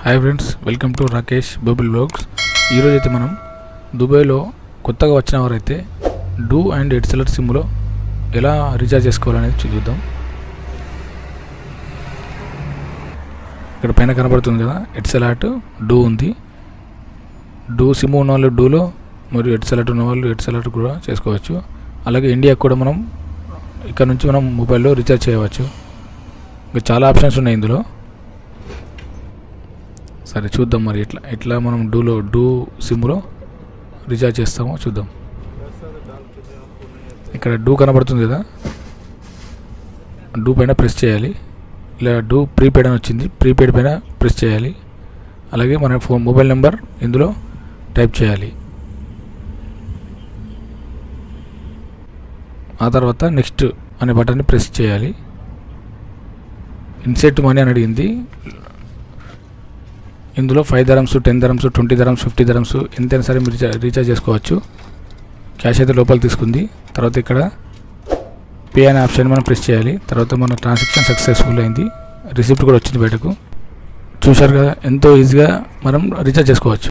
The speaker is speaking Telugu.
Hi friends, welcome to Rakesh bubble blogs. ఈరోజైతే మనం దుబాయ్లో కొత్తగా వచ్చిన వారైతే డూ అండ్ ఎటిసలాట్ సిమ్లో ఎలా రీఛార్జ్ చేసుకోవాలనేది చూద్దాం. ఇక్కడ పైన కనబడుతుంది కదా, ఎటిసలాట్ డూ ఉంది. డూ సిమ్ ఉన్న వాళ్ళు డూలో మరియు ఎటిసలాట్ ఉన్న వాళ్ళు ఎటిసలాట్ కూడా చేసుకోవచ్చు. అలాగే ఇండియాకి కూడా మనం ఇక్కడ నుంచి మనం మొబైల్లో రీఛార్జ్ చేయవచ్చు. ఇంకా చాలా ఆప్షన్స్ ఉన్నాయి ఇందులో. సరే చూద్దాం మరి ఎట్లా మనం డూ సిమ్లో రీఛార్జ్ చేస్తామో చూద్దాం. ఇక్కడ డూ కనబడుతుంది కదా, డూ పైన ప్రెస్ చేయాలి. ఇలా డూ ప్రీపెయిడ్ అని వచ్చింది, ప్రీపెయిడ్ పైన ప్రెస్ చేయాలి. అలాగే మన మొబైల్ నెంబర్ ఇందులో టైప్ చేయాలి. ఆ తర్వాత నెక్స్ట్ అనే బటన్ని ప్రెస్ చేయాలి. ఇన్సెట్ మనీ అని అడిగింది. ఇందులో 5 dirhams, 10 dirhams, 20 dirhams, 50 dirhams ఎంతైనా సరే మీరు రీఛార్జ్ చేసుకోవచ్చు. క్యాష్ అయితే లోపల తీసుకుంది. తర్వాత ఇక్కడ పే అనే ఆప్షన్ మనం ప్రెస్ చేయాలి. తర్వాత మన ట్రాన్సాక్షన్ సక్సెస్ఫుల్ అయింది. రిసిప్ట్ కూడా వచ్చింది బయటకు. చూశారు కదా, ఎంతో ఈజీగా మనం రీఛార్జ్ చేసుకోవచ్చు.